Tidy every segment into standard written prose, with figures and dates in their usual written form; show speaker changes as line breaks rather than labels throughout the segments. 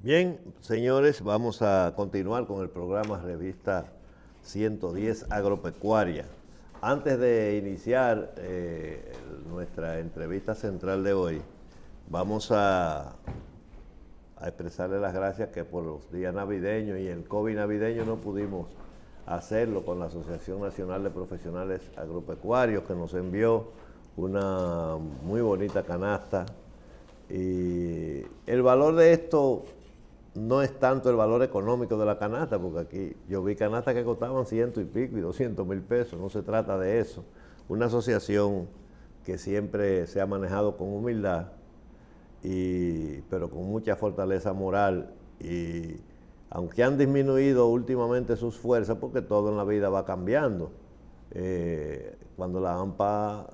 Bien, señores, vamos a continuar con el programa Revista 110 Agropecuaria. Antes de iniciar nuestra entrevista central de hoy, vamos a expresarle las gracias que por los días navideños y el COVID navideño no pudimos hacerlo con la Asociación Nacional de Profesionales Agropecuarios, que nos envió una muy bonita canasta. Y el valor de esto no es tanto el valor económico de la canasta, porque aquí yo vi canastas que costaban 100 y pico y 200,000 pesos, no se trata de eso. Una asociación que siempre se ha manejado con humildad, pero con mucha fortaleza moral, y aunque han disminuido últimamente sus fuerzas, porque todo en la vida va cambiando. Cuando la AMPA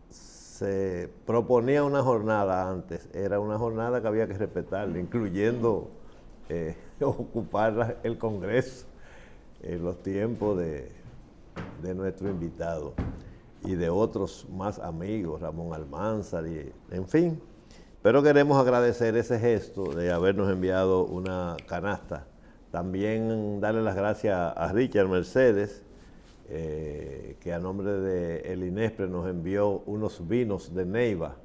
se proponía una jornada antes, era una jornada que había que respetarla, incluyendo ocupar el Congreso en los tiempos de nuestro invitado y de otros más amigos, Ramón Almanzar, en fin. Pero queremos agradecer ese gesto de habernos enviado una canasta. También darle las gracias a Richard Mercedes, que a nombre de el INESPRE nos envió unos vinos de Neiva,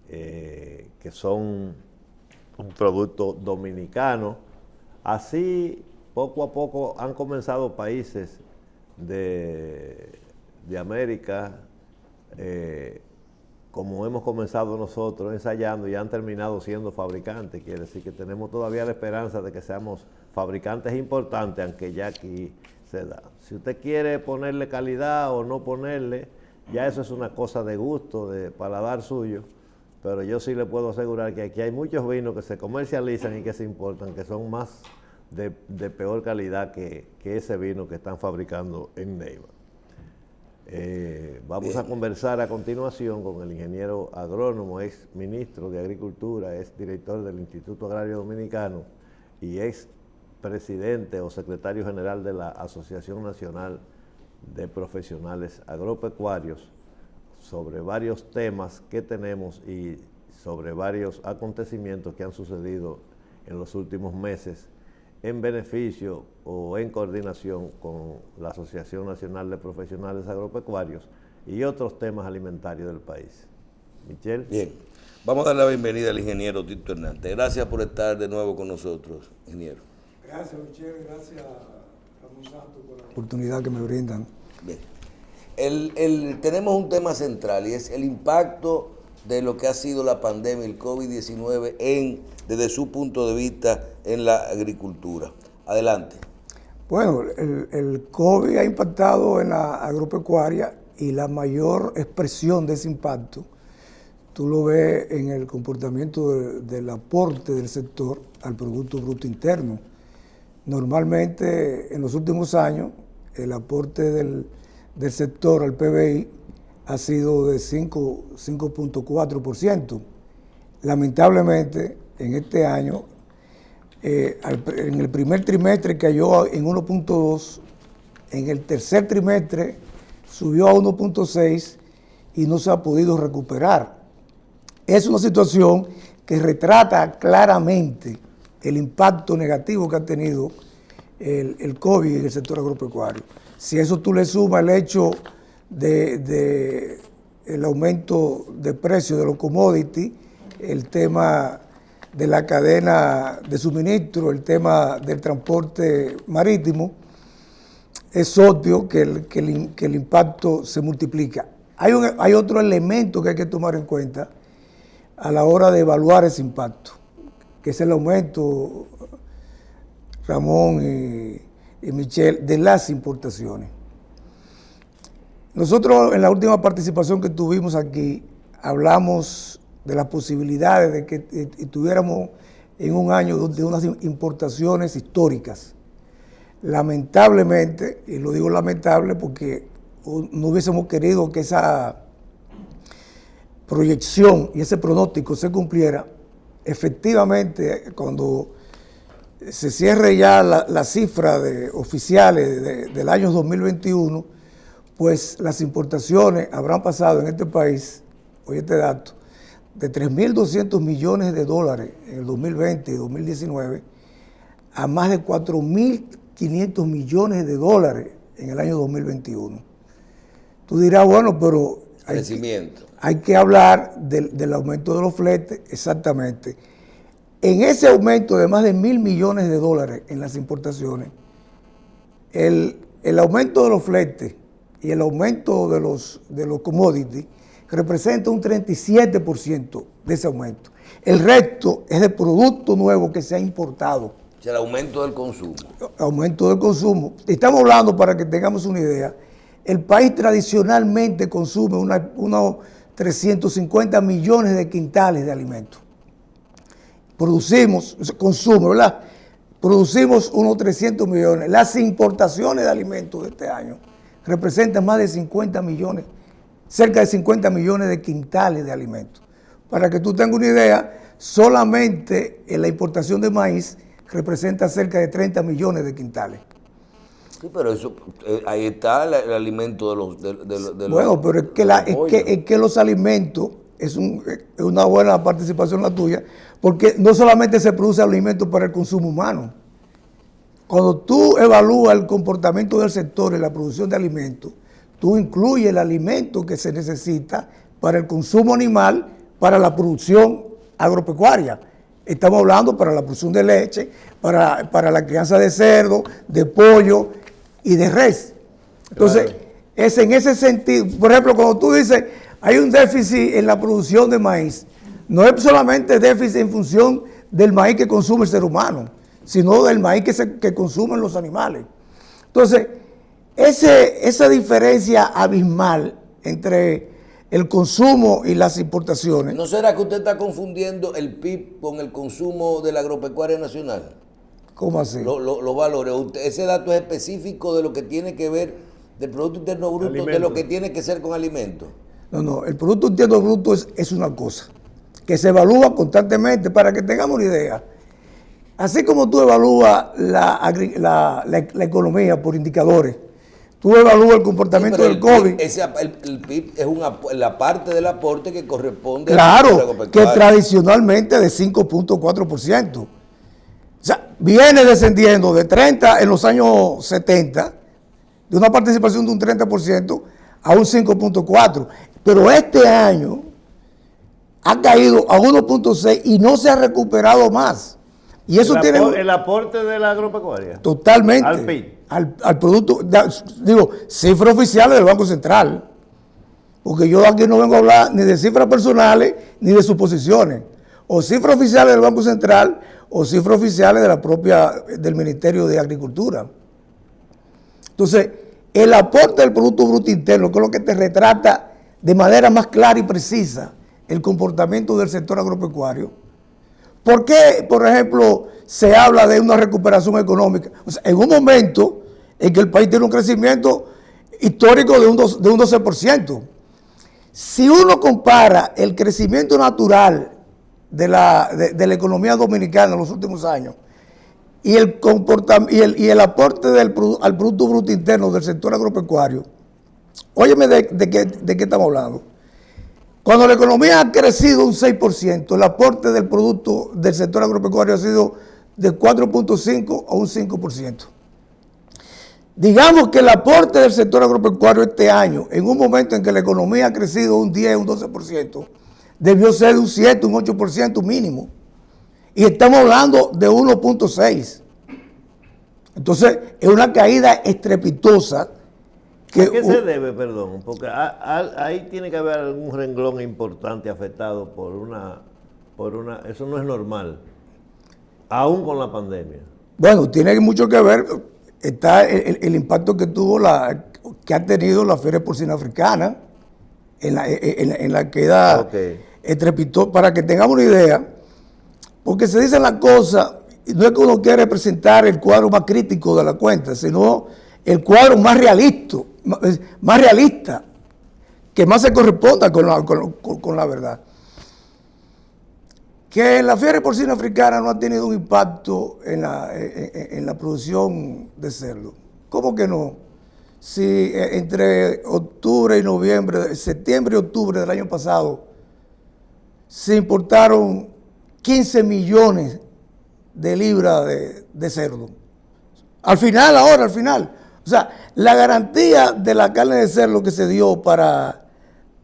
que son un producto dominicano. Así, poco a poco han comenzado países de América, como hemos comenzado nosotros ensayando, y han terminado siendo fabricantes. Quiere decir que tenemos todavía la esperanza de que seamos fabricantes importantes, aunque ya aquí se da. Si usted quiere ponerle calidad o no ponerle, ya eso es una cosa de gusto, de paladar suyo, pero yo sí le puedo asegurar que aquí hay muchos vinos que se comercializan y que se importan, que son más de peor calidad que ese vino que están fabricando en Neiva. Vamos a conversar a continuación con el ingeniero agrónomo, ex ministro de Agricultura, ex director del Instituto Agrario Dominicano y ex presidente o secretario general de la Asociación Nacional de Profesionales Agropecuarios, sobre varios temas que tenemos y sobre varios acontecimientos que han sucedido en los últimos meses en beneficio o en coordinación con la Asociación Nacional de Profesionales Agropecuarios y otros temas alimentarios del país. Michel.
Bien, vamos a dar la bienvenida al ingeniero Tito Hernández. Gracias por estar de nuevo con nosotros, ingeniero.
Gracias, Michel, gracias Ramón Santos por la oportunidad que me brindan.
Bien. Tenemos un tema central y es el impacto de lo que ha sido la pandemia, el COVID-19, desde su punto de vista en la agricultura. Adelante.
Bueno, el COVID ha impactado en la agropecuaria, y la mayor expresión de ese impacto tú lo ves en el comportamiento del aporte del sector al Producto Bruto Interno. Normalmente, en los últimos años, el aporte del sector al PBI ha sido de 5.4%. Lamentablemente, en este año, en el primer trimestre cayó en 1.2%, en el tercer trimestre subió a 1.6% y no se ha podido recuperar. Es una situación que retrata claramente el impacto negativo que ha tenido el COVID en el sector agropecuario. Si a eso tú le sumas el hecho de el aumento de precios de los commodities, el tema de la cadena de suministro, el tema del transporte marítimo, es obvio que el impacto se multiplica. Hay otro elemento que hay que tomar en cuenta a la hora de evaluar ese impacto, que es el aumento, Ramón y Michelle, de las importaciones. Nosotros en la última participación que tuvimos aquí hablamos de las posibilidades de que estuviéramos en un año de unas importaciones históricas. Lamentablemente, y lo digo lamentable porque no hubiésemos querido que esa proyección y ese pronóstico se cumpliera, efectivamente cuando se cierre ya la cifra oficiales del año 2021, pues las importaciones habrán pasado en este país, oye este dato, de 3.200 millones de dólares en el 2020 y 2019 a más de 4.500 millones de dólares en el año 2021. Tú dirás, bueno, pero hay que hablar del aumento de los fletes, exactamente. En ese aumento de más de 1.000 millones de dólares en las importaciones, el aumento de los fletes y el aumento de los commodities representa un 37% de ese aumento. El resto es de producto nuevo que se ha importado.
O sea, el aumento del consumo.
Aumento del consumo. Estamos hablando, para que tengamos una idea, el país tradicionalmente consume unos 350 millones de quintales de alimentos. Consumo, ¿verdad? Producimos unos 300 millones. Las importaciones de alimentos de este año representan más de 50 millones, cerca de 50 millones de quintales de alimentos. Para que tú tengas una idea, solamente en la importación de maíz representa cerca de 30 millones de quintales.
Sí, pero eso, ahí está el alimento
bueno, pero es que los alimentos es una buena participación la tuya, porque no solamente se produce alimento para el consumo humano. Cuando tú evalúas el comportamiento del sector en la producción de alimentos, tú incluyes el alimento que se necesita para el consumo animal, para la producción agropecuaria. Estamos hablando para la producción de leche, para la crianza de cerdo, de pollo y de res. Entonces, claro, es en ese sentido. Por ejemplo, cuando tú dices, hay un déficit en la producción de maíz, no es solamente déficit en función del maíz que consume el ser humano, sino del maíz que consumen los animales. Entonces, esa diferencia abismal entre el consumo y las importaciones.
¿No será que usted está confundiendo el PIB con el consumo de la agropecuaria nacional?
¿Cómo así?
Los valores. Ese dato es específico de lo que tiene que ver del Producto Interno Bruto, alimento, de lo que tiene que ser con alimentos.
No, el Producto Interno Bruto es una cosa que se evalúa constantemente. Para que tengamos una idea, así como tú evalúas la economía por indicadores, tú evalúas el comportamiento del COVID.
El PIB es la parte del aporte que corresponde
claro, a la agropecuaria, que tradicionalmente de 5.4%. O sea, viene descendiendo de 30 en los años 70, de una participación de un 30% a un 5.4%. Pero este año ha caído a 1.6 y no se ha recuperado más. Y eso
el aporte de la agropecuaria.
Totalmente.
Al PIB.
Al producto, digo, cifras oficiales del Banco Central. Porque yo aquí no vengo a hablar ni de cifras personales ni de suposiciones. O cifras oficiales del Banco Central o cifras oficiales del Ministerio de Agricultura. Entonces, el aporte del Producto Bruto Interno, que es lo que te retrata de manera más clara y precisa el comportamiento del sector agropecuario. ¿Por qué, por ejemplo, se habla de una recuperación económica? O sea, en un momento en que el país tiene un crecimiento histórico de un 12%. Si uno compara el crecimiento natural de la economía dominicana en los últimos años y el aporte al Producto Bruto Interno del sector agropecuario, óyeme de qué estamos hablando. Cuando la economía ha crecido un 6%, el aporte del producto del sector agropecuario ha sido de 4.5 a un 5%. Digamos que el aporte del sector agropecuario este año, en un momento en que la economía ha crecido un 10, un 12%, debió ser de un 7, un 8% mínimo. Y estamos hablando de 1.6. Entonces, es una caída estrepitosa.
¿A qué se debe, perdón? Porque ahí tiene que haber algún renglón importante afectado por una... Eso no es normal, aún con la pandemia.
Bueno, tiene mucho que ver, está el impacto que que ha tenido la Feria Porcina Africana, en la queda estrepitosa, para que tengamos una idea, porque se dicen las cosas, no es que uno quiere presentar el cuadro más crítico de la cuenta, sino el cuadro más realista, que más se corresponda con la verdad. Que la Feria Porcina Africana no ha tenido un impacto en la producción de cerdo. ¿Cómo que no? Si entre octubre y noviembre, septiembre y octubre del año pasado, se importaron 15 millones de libras de cerdo. Al final. O sea, la garantía de la carne de cerdo que se dio para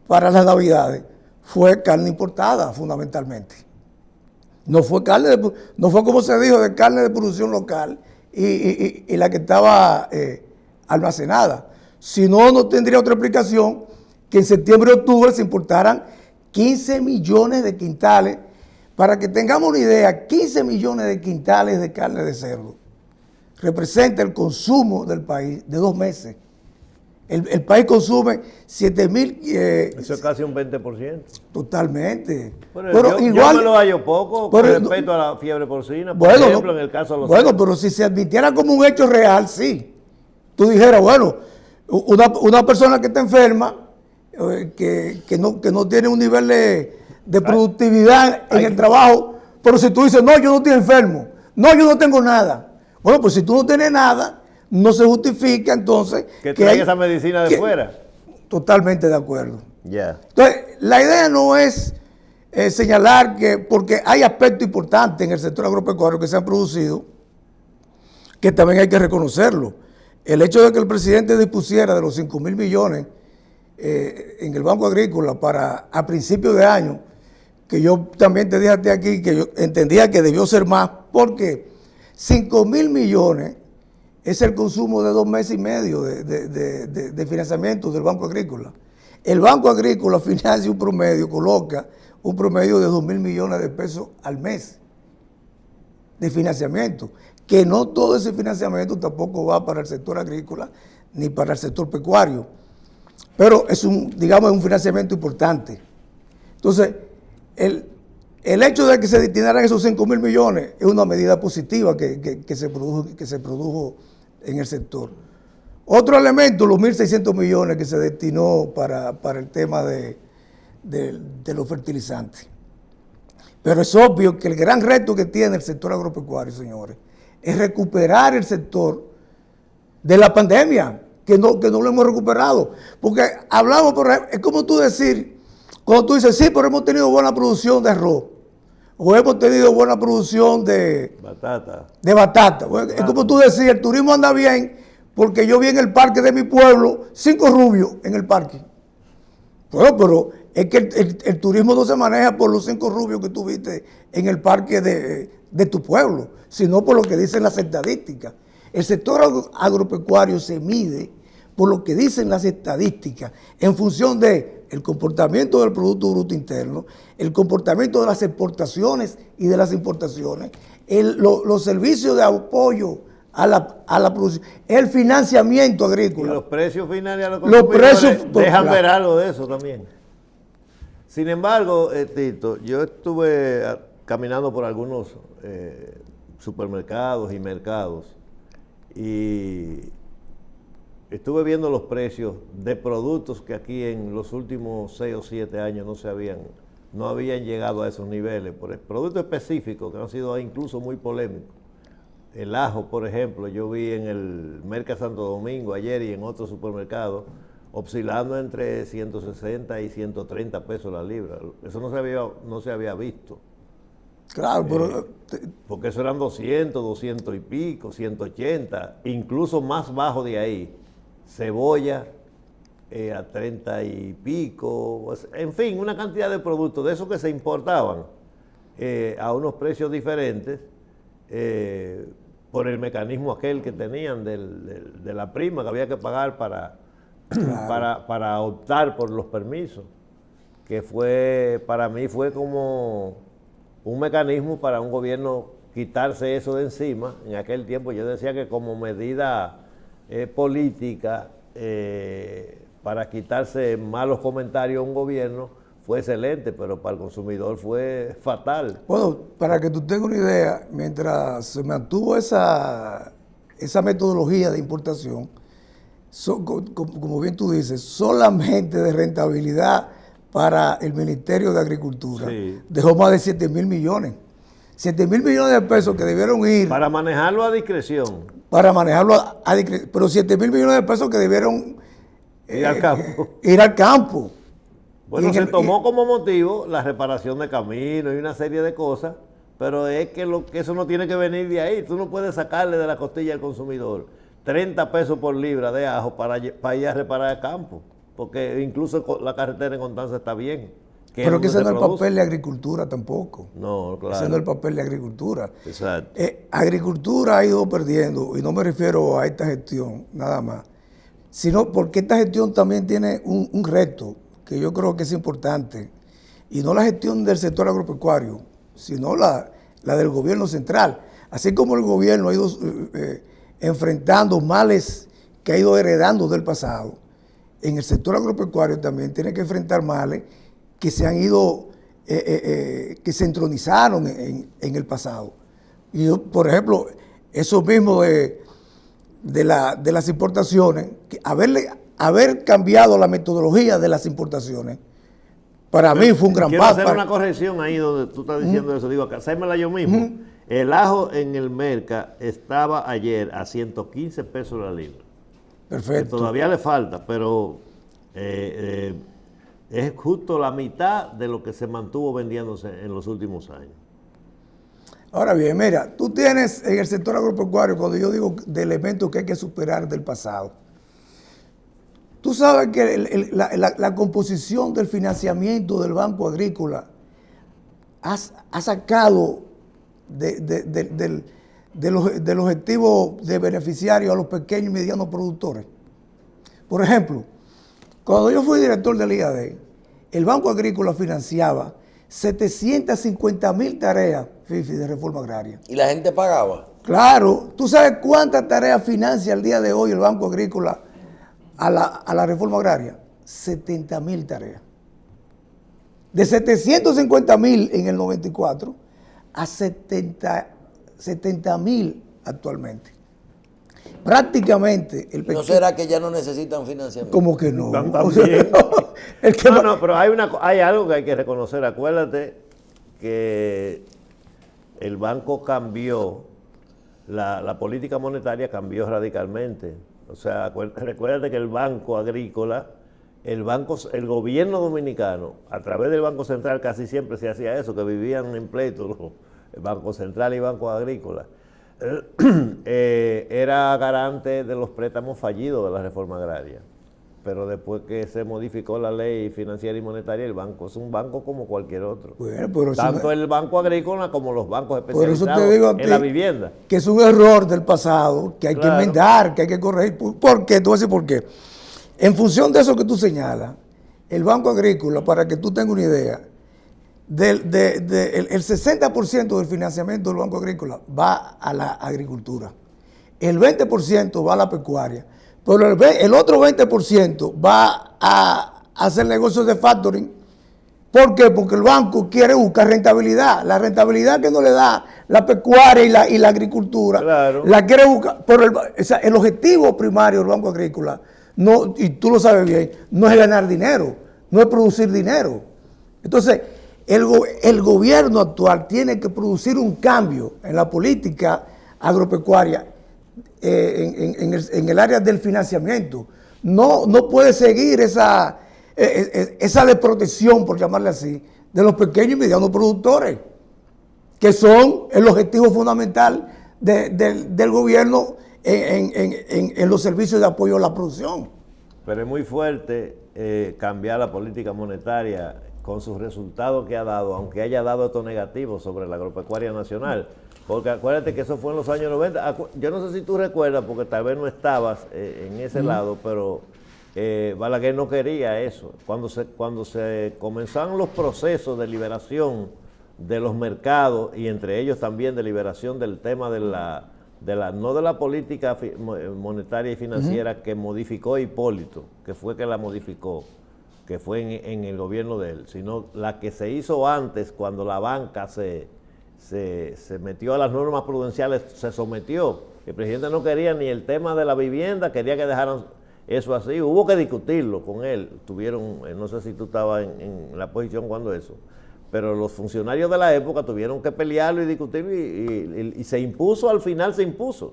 las Navidades fue carne importada, fundamentalmente. No fue como se dijo, de carne de producción local y la que estaba almacenada. Si no, no tendría otra explicación que en septiembre y octubre se importaran 15 millones de quintales. Para que tengamos una idea, 15 millones de quintales de carne de cerdo representa el consumo del país de 2 meses. El país consume 7,000...
Eso es casi un 20%.
Totalmente.
Pero yo me lo hallo poco con respecto a la fiebre porcina, por ejemplo, en el caso de los cerdos.
Pero si se admitiera como un hecho real, sí. Tú dijeras, bueno, una persona que está enferma, que no tiene un nivel de productividad en el trabajo, pero si tú dices, no, yo no estoy enfermo, no, yo no tengo nada. Bueno, pues si tú no tienes nada, no se justifica entonces
que traiga esa medicina de fuera.
Totalmente de acuerdo.
Ya.
Entonces, la idea no es señalar que, porque hay aspectos importantes en el sector agropecuario que se han producido, que también hay que reconocerlo. El hecho de que el presidente dispusiera de los 5,000 millones en el Banco Agrícola a principios de año, que yo también te dije a ti aquí que yo entendía que debió ser más, porque 5,000 millones es el consumo de 2 meses y medio de financiamiento del Banco Agrícola. El Banco Agrícola financia coloca un promedio de 2,000 millones de pesos al mes de financiamiento, que no todo ese financiamiento tampoco va para el sector agrícola ni para el sector pecuario, pero es un financiamiento importante. Entonces, el hecho de que se destinaran esos 5,000 millones es una medida positiva que se produjo en el sector. Otro elemento, los 1.600 millones que se destinó para el tema de los fertilizantes. Pero es obvio que el gran reto que tiene el sector agropecuario, señores, es recuperar el sector de la pandemia, que no lo hemos recuperado. Porque hablamos, por ejemplo, es como tú decir, cuando tú dices, sí, pero hemos tenido buena producción de arroz, o hemos tenido buena producción de batata. Bueno, es como tú decir, el turismo anda bien, porque yo vi en el parque de mi pueblo 5 rubios en el parque. Bueno, pero es que el turismo no se maneja por los 5 rubios que tú viste en el parque de tu pueblo, sino por lo que dicen las estadísticas. El sector agropecuario se mide por lo que dicen las estadísticas en función del comportamiento del Producto Bruto Interno, el comportamiento de las exportaciones y de las importaciones, los servicios de apoyo a la producción, el financiamiento agrícola.
Y los precios finales a los consumidores dejan ver algo de eso también. Sin embargo, Tito, yo estuve caminando por algunos supermercados y mercados y estuve viendo los precios de productos que aquí en los últimos 6 o 7 años no habían llegado a esos niveles, por productos específicos que han sido incluso muy polémicos. El ajo, por ejemplo, yo vi en el Merca Santo Domingo ayer y en otros supermercados oscilando entre 160 y 130 pesos la libra. Eso no se había visto.
Claro, pero...
porque eso eran 200 y pico, 180, incluso más bajo de ahí. Cebolla a 30 y pico, en fin, una cantidad de productos de esos que se importaban a unos precios diferentes por el mecanismo aquel que tenían de la prima que había que pagar para optar por los permisos, que para mí fue como un mecanismo para un gobierno quitarse eso de encima. En aquel tiempo yo decía que como medida política para quitarse malos comentarios a un gobierno fue excelente, pero para el consumidor fue fatal.
Bueno, para que tú tengas una idea, mientras se mantuvo esa metodología de importación, como bien tú dices, solamente de rentabilidad para el Ministerio de Agricultura, sí, dejó más de 7,000 millones. 7,000 millones de pesos que debieron ir...
Para manejarlo a discreción.
Pero 7,000 millones de pesos que debieron
ir al campo.
Ir al campo.
Bueno, se tomó como motivo la reparación de caminos y una serie de cosas, pero es que eso no tiene que venir de ahí. Tú no puedes sacarle de la costilla al consumidor 30 pesos por libra de ajo para ir a reparar el campo, porque incluso la carretera en Constanza está bien.
Pero que ese no es el papel de agricultura tampoco.
No, claro.
Ese no es el papel de agricultura.
Exacto.
Agricultura ha ido perdiendo, y no me refiero a esta gestión nada más, sino porque esta gestión también tiene un reto que yo creo que es importante, y no la gestión del sector agropecuario, sino la del gobierno central. Así como el gobierno ha ido enfrentando males que ha ido heredando del pasado, en el sector agropecuario también tiene que enfrentar males que se han ido, que se entronizaron en el pasado. Y yo, por ejemplo, eso mismo de las importaciones, que haber cambiado la metodología de las importaciones, para mí fue un gran paso.
Quiero hacer una corrección ahí donde tú estás diciendo eso. Digo, hacérmela yo mismo. El ajo en el merca estaba ayer a 115 pesos la libra.
Perfecto.
Que todavía le falta, pero es justo la mitad de lo que se mantuvo vendiéndose en los últimos años.
Ahora bien, mira, tú tienes en el sector agropecuario, cuando yo digo de elementos que hay que superar del pasado, tú sabes que la composición del financiamiento del Banco Agrícola ha sacado del objetivo de beneficiario a los pequeños y medianos productores. Por ejemplo, cuando yo fui director del IAD, el Banco Agrícola financiaba 750,000 tareas de reforma agraria.
¿Y la gente pagaba?
Claro. ¿Tú sabes cuántas tareas financia al día de hoy el Banco Agrícola a la reforma agraria? 70,000 tareas. De 750,000 en el 94 a 70,000 actualmente. Prácticamente
¿No será que ya no necesitan financiamiento?
¿Cómo que no?
También. No, pero hay algo que hay que reconocer. Acuérdate que el banco cambió, la política monetaria cambió radicalmente. O sea, recuérdate que el Banco Agrícola, el gobierno dominicano, a través del Banco Central casi siempre se hacía eso, que vivían en pleito, el Banco Central y Banco Agrícola. Era garante de los préstamos fallidos de la reforma agraria. Pero después que se modificó la ley financiera y monetaria, el banco es un banco como cualquier otro. Bueno, pero tanto el Banco Agrícola como los bancos especializados en la vivienda.
Que es un error del pasado, que hay que enmendar, que hay que corregir. ¿Por qué? Tú vas a decir por qué. En función de eso que tú señalas, el Banco Agrícola, para que tú tengas una idea, el 60% del financiamiento del Banco Agrícola va a la agricultura, el 20% va a la pecuaria, pero el otro 20% va a hacer negocios de factoring. ¿Por qué? Porque el banco quiere buscar rentabilidad. La rentabilidad que no le da la pecuaria y la agricultura, claro, la quiere buscar. Pero el objetivo primario del Banco Agrícola, no, y tú lo sabes bien, no es ganar dinero, no es producir dinero. Entonces, el gobierno actual tiene que producir un cambio en la política agropecuaria, en el área del financiamiento. No puede seguir esa desprotección, por llamarle así, de los pequeños y medianos productores, que son el objetivo fundamental del gobierno en los servicios de apoyo a la producción.
Pero es muy fuerte cambiar la política monetaria con sus resultados que ha dado, aunque haya dado estos negativos sobre la agropecuaria nacional. Porque acuérdate que eso fue en los años 90. Yo no sé si tú recuerdas, porque tal vez no estabas en ese lado, pero Balaguer no quería eso. Cuando se comenzaron los procesos de liberación de los mercados, y entre ellos también de liberación del tema no de la política monetaria y financiera que modificó Hipólito, que fue que la modificó, que fue en el gobierno de él, sino la que se hizo antes, cuando la banca se metió a las normas prudenciales, se sometió. El presidente no quería ni el tema de la vivienda, quería que dejaran eso así. Hubo que discutirlo con él. No sé si tú estabas en la posición cuando eso, pero los funcionarios de la época tuvieron que pelearlo y discutirlo y se impuso, al final se impuso.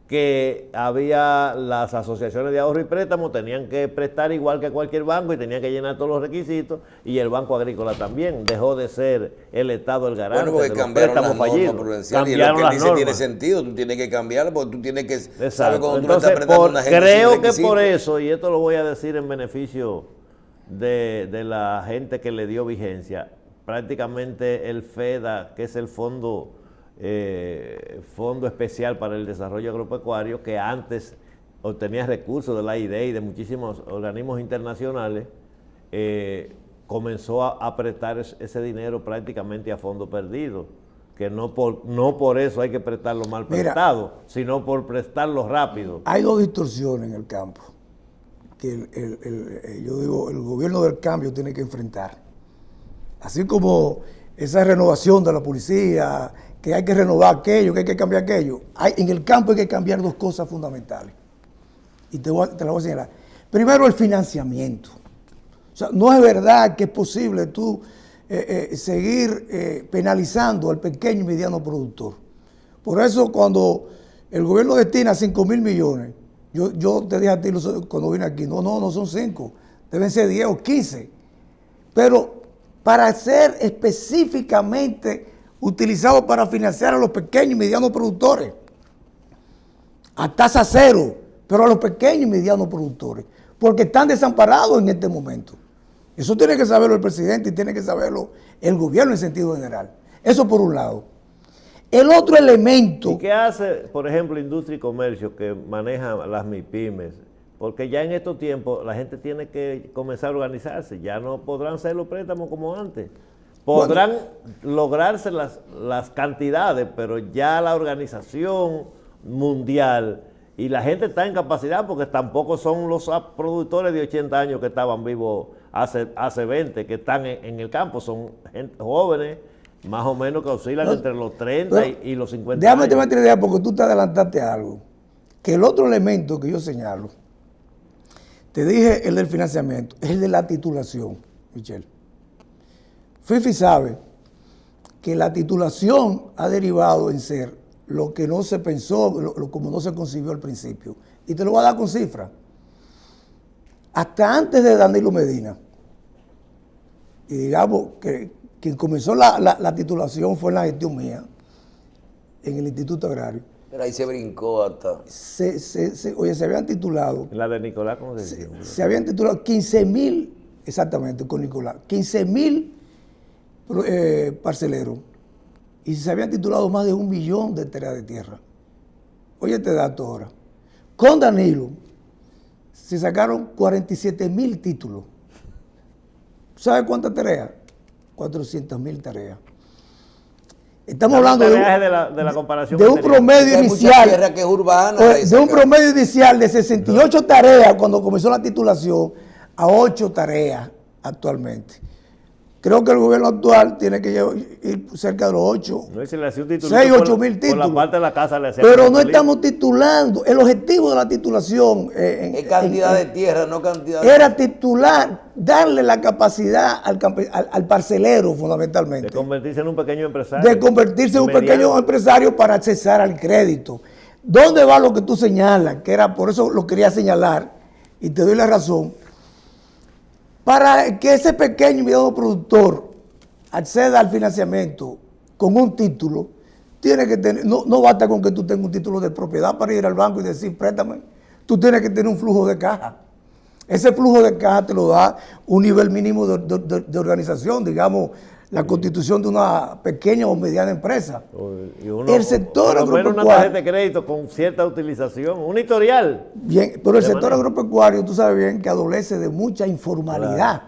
que había las asociaciones de ahorro y préstamo, tenían que prestar igual que cualquier banco y tenían que llenar todos los requisitos, y el Banco Agrícola también. Dejó de ser el Estado el garante de los préstamos fallidos.
Cambiaron y lo que él dice tiene sentido, tú tienes que cambiarlo porque tú tienes que saber cuando tú le estás prestando a una gente
creo
sin
que
requisito.
por eso, y esto lo voy a decir en beneficio de la gente que le dio vigencia, prácticamente el FEDA, que es el Fondo Especial para el Desarrollo Agropecuario, que antes obtenía recursos de la IDE y de muchísimos organismos internacionales, comenzó a prestar ese dinero prácticamente a fondo perdido, que no por eso hay que prestarlo mal prestado, sino por prestarlo rápido.
Hay dos distorsiones en el campo que yo digo, el gobierno del cambio tiene que enfrentar. Así como esa renovación de la policía, que hay que renovar aquello, que hay que cambiar aquello. En el campo hay que cambiar dos cosas fundamentales. Y te las voy a señalar. Primero, el financiamiento. O sea, no es verdad que es posible tú seguir penalizando al pequeño y mediano productor. Por eso, cuando el gobierno destina 5.000 millones, yo te dije a ti cuando vine aquí, no son 5, deben ser 10 o 15. Pero para ser específicamente utilizado para financiar a los pequeños y medianos productores, a tasa cero, pero a los pequeños y medianos productores, porque están desamparados en este momento. Eso tiene que saberlo el presidente y tiene que saberlo el gobierno en sentido general. Eso por un lado. El otro elemento...
¿Y qué hace, por ejemplo, Industria y Comercio, que maneja las MIPYMES? Porque ya en estos tiempos la gente tiene que comenzar a organizarse, ya no podrán ser los préstamos como antes. Podrán lograrse las cantidades, pero ya la organización mundial y la gente está en capacidad, porque tampoco son los productores de 80 años que estaban vivos hace 20, que están en el campo, son gente jóvenes, más o menos que oscilan entre los 30 y los 50
déjame
años.
Déjame tener idea, porque tú te adelantaste a algo. Que el otro elemento que yo señalo, te dije el del financiamiento, es el de la titulación, Michelle. FIFI sabe que la titulación ha derivado en ser lo que no se pensó, como no se concibió al principio. Y te lo voy a dar con cifras. Hasta antes de Danilo Medina, y digamos que quien comenzó la titulación fue en la gestión mía, en el Instituto Agrario.
Pero ahí se brincó hasta...
Se habían titulado...
La de Nicolás, ¿cómo se dice?
Se habían titulado 15.000, exactamente, con Nicolás, 15.000 parceleros, y se habían titulado más de 1 millón de hectáreas de tierra. Oye este dato ahora. Con Danilo se sacaron 47.000 títulos. ¿Sabes cuántas tareas? 400.000 tareas. Estamos hablando de
la comparación
de un promedio inicial,
tierra que es urbana,
de un promedio inicial de 68 tareas cuando comenzó la titulación a 8 tareas actualmente. Creo que el gobierno actual tiene que ir cerca de los 8,
no, se le hacía un título
6, 8 mil títulos.
Por la parte de la casa le hacía.
Pero no estamos titulando. El objetivo de la titulación
es cantidad de tierra, no cantidad
era titular, darle la capacidad al parcelero fundamentalmente.
De convertirse en un pequeño empresario.
De convertirse en un pequeño empresario para accesar al crédito. ¿Dónde va lo que tú señalas? Que era, por eso lo quería señalar, y te doy la razón. Para que ese pequeño y mediano productor acceda al financiamiento con un título, tiene que tener, no basta con que tú tengas un título de propiedad para ir al banco y decir, préstame. Tú tienes que tener un flujo de caja. Ese flujo de caja te lo da un nivel mínimo de organización, digamos, la constitución de una pequeña o mediana empresa. El sector agropecuario,
una tarjeta de crédito con cierta utilización, un historial.
Bien, pero el sector agropecuario, tú sabes bien que adolece de mucha informalidad. Claro.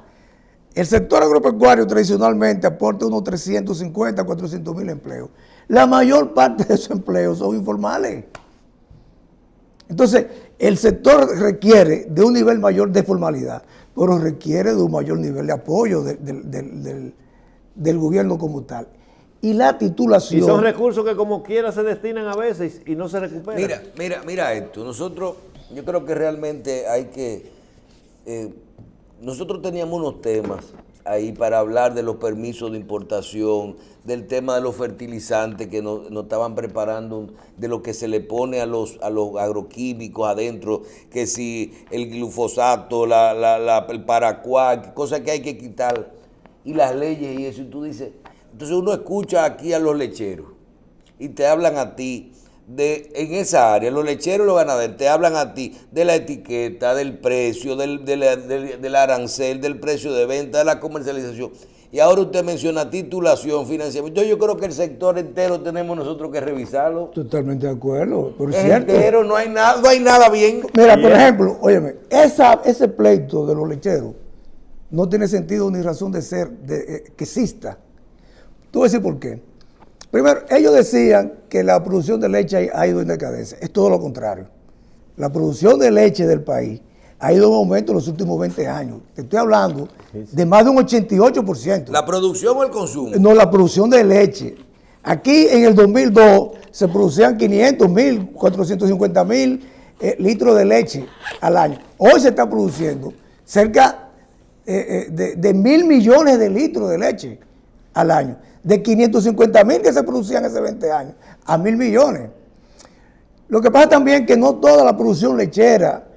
El sector agropecuario tradicionalmente aporta unos 350, 400 mil empleos. La mayor parte de esos empleos son informales. Entonces, el sector requiere de un nivel mayor de formalidad, pero requiere de un mayor nivel de apoyo del gobierno como tal. Y la titulación...
Y son recursos que como quiera se destinan a veces y no se recuperan.
Mira esto. Nosotros, yo creo que realmente hay que... nosotros teníamos unos temas ahí para hablar de los permisos de importación, del tema de los fertilizantes que nos estaban preparando, de lo que se le pone a los agroquímicos adentro, que si el glifosato, el paraquat, cosas que hay que quitar, y las leyes y eso, y tú dices, entonces uno escucha aquí a los lecheros y te hablan a ti en esa área, los lecheros y los ganaderos te hablan a ti de la etiqueta, del precio, del arancel, del precio de venta, de la comercialización. Y ahora usted menciona titulación, financiamiento. Yo creo que el sector entero tenemos nosotros que revisarlo.
Totalmente de acuerdo. Por cierto,
entero, no hay nada bien.
Mira, por ejemplo, óyeme, ese pleito de los lecheros no tiene sentido ni razón de ser que exista. Tú vas a decir por qué. Primero, ellos decían que la producción de leche ha ido en decadencia. Es todo lo contrario. La producción de leche del país ha ido en aumento en los últimos 20 años. Te estoy hablando de más de un 88%.
¿La producción o el consumo?
No, la producción de leche. Aquí en el 2002 se producían 500.000, 450.000 litros de leche al año. Hoy se está produciendo cerca de 1.000 millones de litros de leche al año. De 550.000 que se producían hace 20 años a 1.000 millones. Lo que pasa también es que no toda la producción lechera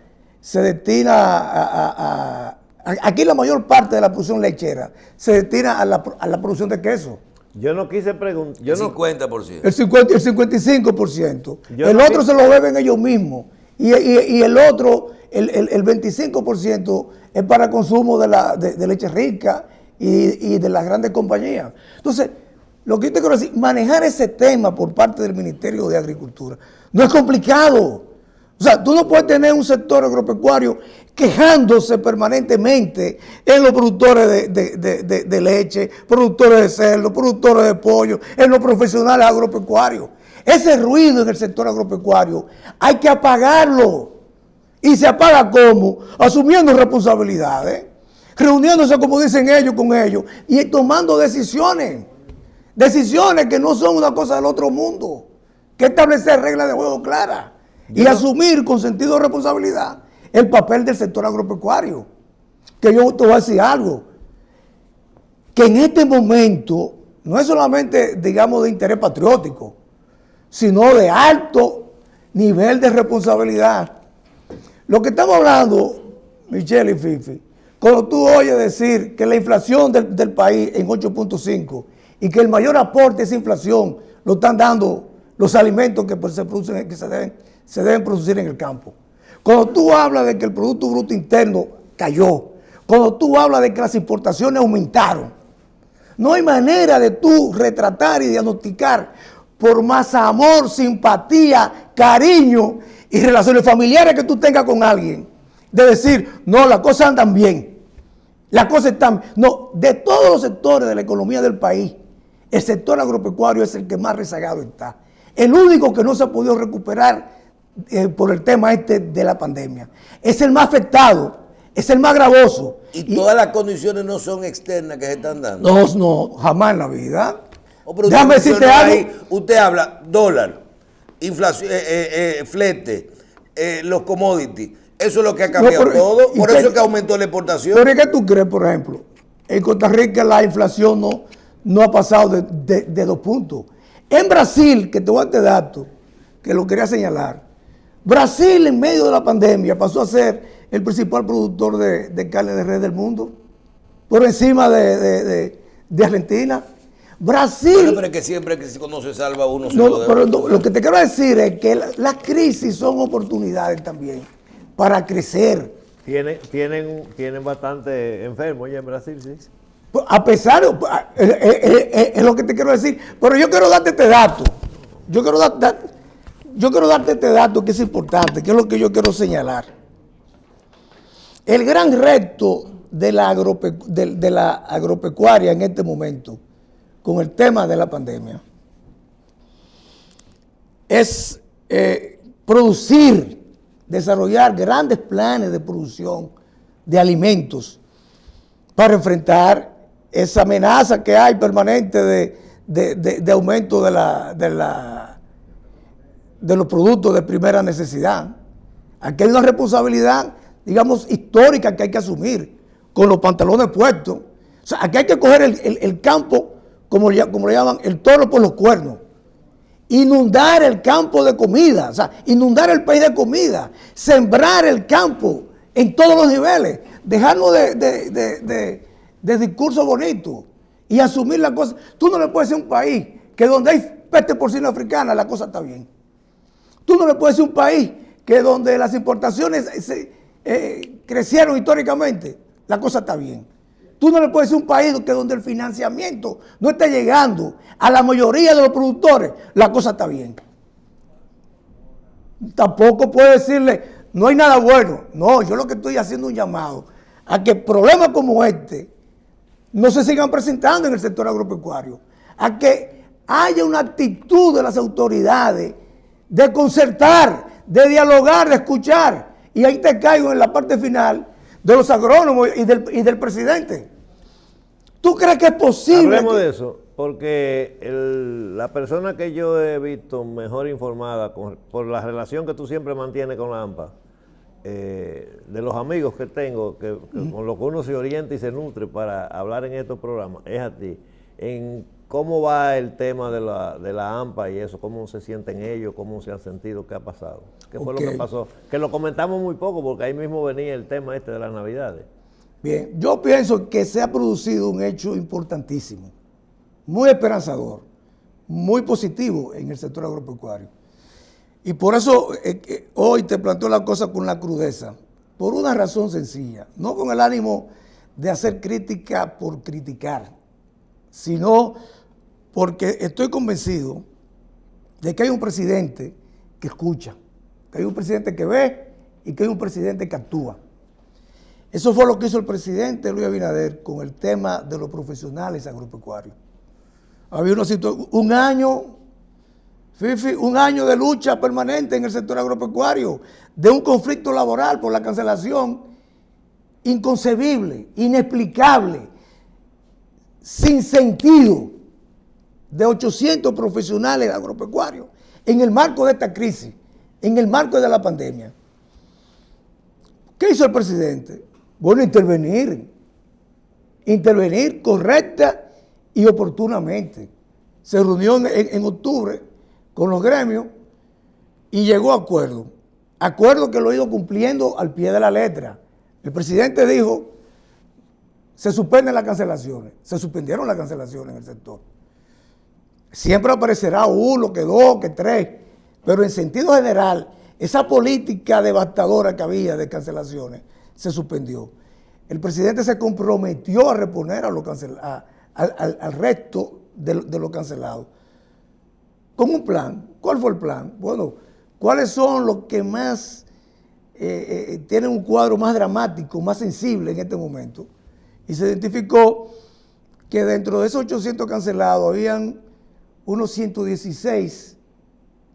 se destina aquí la mayor parte de la producción lechera se destina a la producción de queso.
Yo no quise preguntar.
El 50%.
El 55%. El
no
otro se lo beben ellos mismos. Y el otro, el 25% es para consumo de leche rica y de las grandes compañías. Entonces, lo que yo te quiero decir, manejar ese tema por parte del Ministerio de Agricultura no es complicado. O sea, tú no puedes tener un sector agropecuario quejándose permanentemente en los productores de leche, productores de cerdo, productores de pollo, en los profesionales agropecuarios. Ese ruido en el sector agropecuario hay que apagarlo. ¿Y se apaga cómo? Asumiendo responsabilidades, reuniéndose, como dicen ellos, con ellos y tomando decisiones. Decisiones que no son una cosa del otro mundo. Que establecer reglas de juego claras. Y asumir con sentido de responsabilidad el papel del sector agropecuario. Que yo te voy a decir algo, que en este momento no es solamente, digamos, de interés patriótico, sino de alto nivel de responsabilidad. Lo que estamos hablando, Michelle y Fifi, cuando tú oyes decir que la inflación del país en 8.5 y que el mayor aporte de esa inflación lo están dando los alimentos que pues, se producen, que se deben producir en el campo. Cuando tú hablas de que el Producto Bruto Interno cayó, cuando tú hablas de que las importaciones aumentaron, no hay manera de tú retratar y diagnosticar por más amor, simpatía, cariño y relaciones familiares que tú tengas con alguien, de decir, no, las cosas andan bien, las cosas están... No, de todos los sectores de la economía del país, el sector agropecuario es el que más rezagado está. El único que no se ha podido recuperar por el tema de la pandemia. Es el más afectado, es el más gravoso.
¿Y todas las condiciones no son externas que se están dando?
No, jamás en la vida.
Déjame decirte algo. Usted habla dólar, inflación, flete, los commodities. Eso es lo que ha cambiado todo. Por eso es que aumentó la exportación.
Pero ¿qué tú crees, por ejemplo? En Costa Rica la inflación no ha pasado de 2 puntos. En Brasil, que te voy a dar dato, que lo quería señalar, Brasil en medio de la pandemia pasó a ser el principal productor de carne de res del mundo, por encima de Argentina. Brasil...
Pero es que siempre que cuando se salva uno se
lo que te quiero decir es que las crisis son oportunidades también para crecer.
Tienen bastante enfermos ya en Brasil, sí.
A pesar, es lo que te quiero decir, pero yo quiero darte este dato. Yo quiero darte este dato que es importante, que es lo que yo quiero señalar. El gran reto de la agropecuaria en este momento, con el tema de la pandemia, es desarrollar grandes planes de producción de alimentos para enfrentar esa amenaza que hay permanente de aumento de los productos de primera necesidad. Aquí hay una responsabilidad, digamos, histórica que hay que asumir con los pantalones puestos. O sea, aquí hay que coger el campo, como le llaman, el toro por los cuernos. Inundar el campo de comida, o sea, inundar el país de comida, sembrar el campo en todos los niveles, dejarnos de discursos bonitos y asumir la cosa. Tú no le puedes decir a un país que donde hay peste porcina africana la cosa está bien. Tú no le puedes decir a un país que donde las importaciones crecieron históricamente, la cosa está bien. Tú no le puedes decir a un país que donde el financiamiento no está llegando a la mayoría de los productores, la cosa está bien. Tampoco puedo decirle, no hay nada bueno. No, yo lo que estoy haciendo es un llamado a que problemas como este no se sigan presentando en el sector agropecuario, a que haya una actitud de las autoridades de concertar, de dialogar, de escuchar. Y ahí te caigo en la parte final de los agrónomos y del presidente. ¿Tú crees que es posible?
Hablemos de eso, porque la persona que yo he visto mejor informada por la relación que tú siempre mantienes con la AMPA, de los amigos que tengo, con lo que uno se orienta y se nutre para hablar en estos programas, es a ti. En cómo va el tema de la AMPA y eso, cómo se sienten ellos, cómo se han sentido, qué ha pasado, qué fue lo que pasó. Que lo comentamos muy poco porque ahí mismo venía el tema este de las Navidades.
Bien, yo pienso que se ha producido un hecho importantísimo, muy esperanzador, muy positivo en el sector agropecuario. Y por eso hoy te planteo la cosa con la crudeza, por una razón sencilla, no con el ánimo de hacer crítica por criticar, sino porque estoy convencido de que hay un presidente que escucha, que hay un presidente que ve y que hay un presidente que actúa. Eso fue lo que hizo el presidente Luis Abinader con el tema de los profesionales agropecuarios. Había un año de lucha permanente en el sector agropecuario, de un conflicto laboral por la cancelación inconcebible, inexplicable, sin sentido, de 800 profesionales agropecuarios en el marco de esta crisis, en el marco de la pandemia. ¿Qué hizo el presidente? Bueno, intervenir correcta y oportunamente. Se reunió en octubre con los gremios y llegó a acuerdo. Acuerdo que lo ha ido cumpliendo al pie de la letra. El presidente dijo, se suspenden las cancelaciones. Se suspendieron las cancelaciones en el sector. Siempre aparecerá uno, que dos, que tres, pero en sentido general, esa política devastadora que había de cancelaciones se suspendió. El presidente se comprometió a reponer al resto de lo cancelado. Con un plan. ¿Cuál fue el plan? Bueno, ¿cuáles son los que más tienen un cuadro más dramático, más sensible en este momento? Y se identificó que dentro de esos 800 cancelados habían unos 116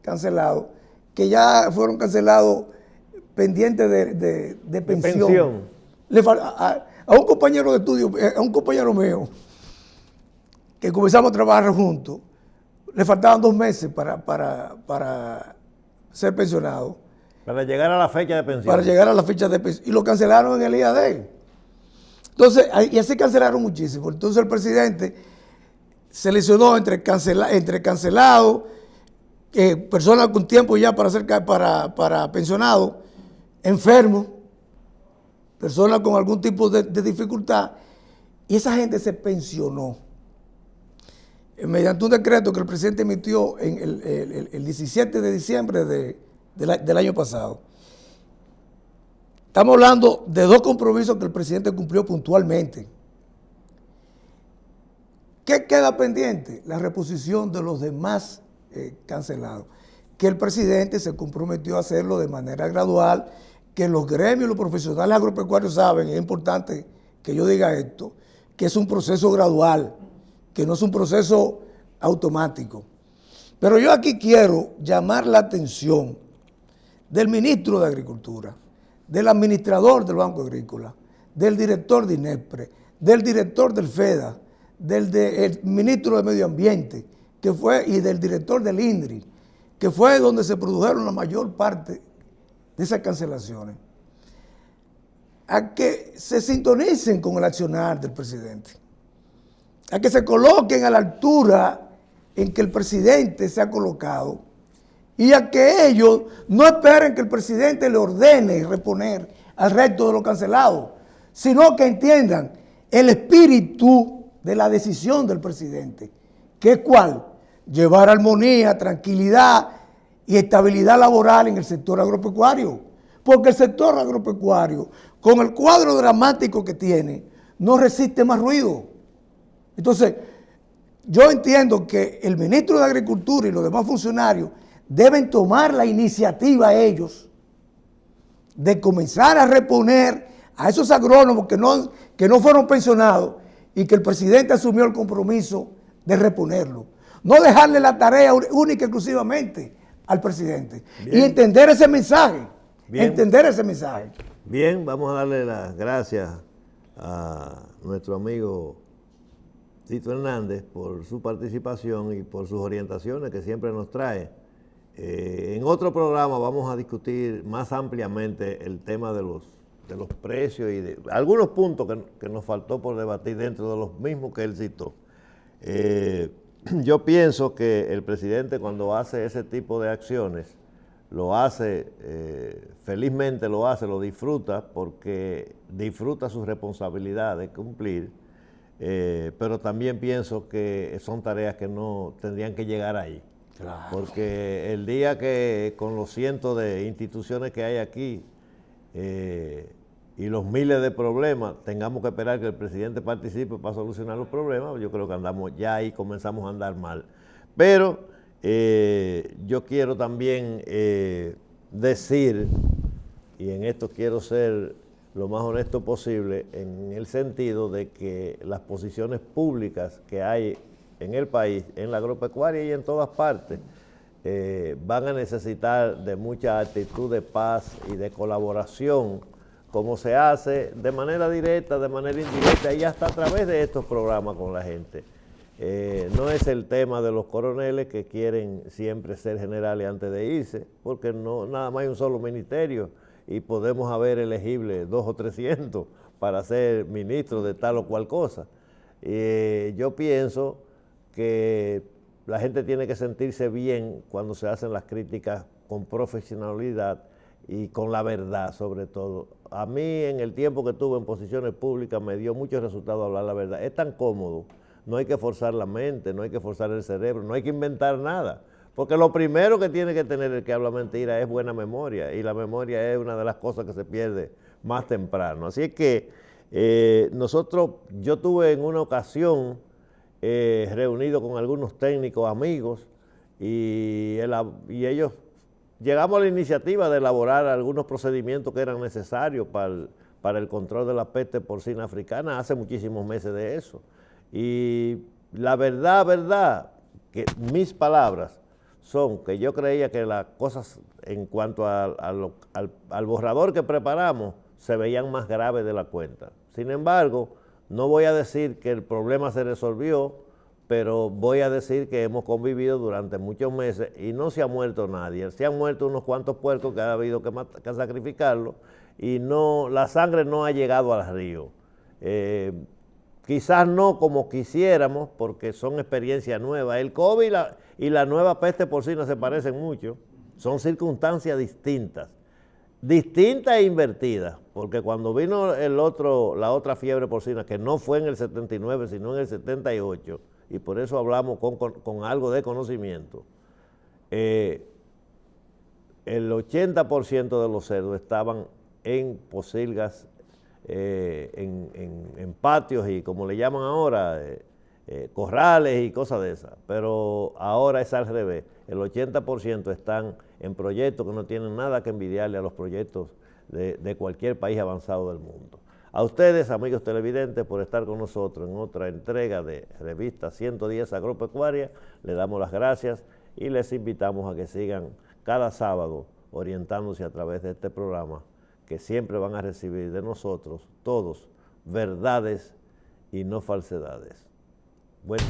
cancelados que ya fueron cancelados pendientes de pensión. A un compañero de estudio, a un compañero mío, que comenzamos a trabajar juntos, le faltaban 2 meses para ser pensionado.
Para llegar a la fecha de pensión.
Para llegar a la fecha de pensión. Y lo cancelaron en el IAD. Entonces, y así cancelaron muchísimo. Entonces el presidente seleccionó entre cancelados, personas con tiempo ya para pensionados, enfermos, personas con algún tipo de dificultad, y esa gente se pensionó. Mediante un decreto que el presidente emitió el 17 de diciembre del año pasado. Estamos hablando de 2 compromisos que el presidente cumplió puntualmente. ¿Qué queda pendiente? La reposición de los demás cancelados, que el presidente se comprometió a hacerlo de manera gradual, que los gremios, los profesionales agropecuarios saben, es importante que yo diga esto, que es un proceso gradual, que no es un proceso automático. Pero yo aquí quiero llamar la atención del ministro de Agricultura, del administrador del Banco Agrícola, del director de INESPRE, del director del FEDA, del ministro de Medio Ambiente, que fue, y del director del INDRI, que fue donde se produjeron la mayor parte de esas cancelaciones, a que se sintonicen con el accionar del presidente. a que se coloquen a la altura en que el presidente se ha colocado y a que ellos no esperen que el presidente le ordene reponer al resto de los cancelados, sino que entiendan el espíritu de la decisión del presidente, que es cuál, llevar armonía, tranquilidad y estabilidad laboral en el sector agropecuario, porque el sector agropecuario, con el cuadro dramático que tiene, no resiste más ruido. Entonces, yo entiendo que el ministro de Agricultura y los demás funcionarios deben tomar la iniciativa ellos de comenzar a reponer a esos agrónomos que no fueron pensionados y que el presidente asumió el compromiso de reponerlo. No dejarle la tarea única y exclusivamente al presidente. Bien. Y entender ese mensaje. Bien. Entender ese mensaje.
Bien, vamos a darle las gracias a nuestro amigo Tito Hernández por su participación y por sus orientaciones que siempre nos trae. En otro programa vamos a discutir más ampliamente el tema de los precios y de algunos puntos que nos faltó por debatir dentro de los mismos que él citó. Yo pienso que el presidente, cuando hace ese tipo de acciones, lo hace, felizmente lo hace, lo disfruta, porque disfruta su responsabilidad de cumplir, pero también pienso que son tareas que no tendrían que llegar ahí. Claro. Porque el día que con los cientos de instituciones que hay aquí y los miles de problemas, tengamos que esperar que el presidente participe para solucionar los problemas, yo creo que andamos ya ahí, comenzamos a andar mal. Pero yo quiero también decir, y en esto quiero ser lo más honesto posible, en el sentido de que las posiciones públicas que hay en el país, en la agropecuaria y en todas partes, van a necesitar de mucha actitud de paz y de colaboración, como se hace de manera directa, de manera indirecta y hasta a través de estos programas con la gente. No es el tema de los coroneles que quieren siempre ser generales antes de irse, porque no, nada más hay un solo ministerio y podemos haber elegible 200 o 300 para ser ministros de tal o cual cosa. Yo pienso que la gente tiene que sentirse bien cuando se hacen las críticas con profesionalidad y con la verdad sobre todo. A mí en el tiempo que tuve en posiciones públicas me dio mucho resultado hablar la verdad. Es tan cómodo, no hay que forzar la mente, no hay que forzar el cerebro, no hay que inventar nada. Porque lo primero que tiene que tener el que habla mentira es buena memoria, y la memoria es una de las cosas que se pierde más temprano. Así es que yo tuve en una ocasión reunido con algunos técnicos amigos y ellos llegamos a la iniciativa de elaborar algunos procedimientos que eran necesarios para el control de la peste porcina africana hace muchísimos meses de eso. Y la verdad, que mis palabras son que yo creía que las cosas en cuanto al borrador que preparamos se veían más graves de la cuenta. Sin embargo, no voy a decir que el problema se resolvió, pero voy a decir que hemos convivido durante muchos meses y no se ha muerto nadie. Se han muerto unos cuantos puercos que ha habido que sacrificarlos y la sangre no ha llegado al río. Quizás no como quisiéramos, porque son experiencias nuevas. El COVID y la nueva peste porcina se parecen mucho, son circunstancias distintas e invertidas, porque cuando vino la otra fiebre porcina, que no fue en el 79, sino en el 78, y por eso hablamos con algo de conocimiento, el 80% de los cerdos estaban en pocilgas, en patios y como le llaman ahora, corrales y cosas de esas, pero ahora es al revés, el 80% están en proyectos que no tienen nada que envidiarle a los proyectos de cualquier país avanzado del mundo. A ustedes, amigos televidentes, por estar con nosotros en otra entrega de Revista 110 Agropecuaria, le damos las gracias y les invitamos a que sigan cada sábado orientándose a través de este programa, que siempre van a recibir de nosotros todos verdades y no falsedades. Bueno.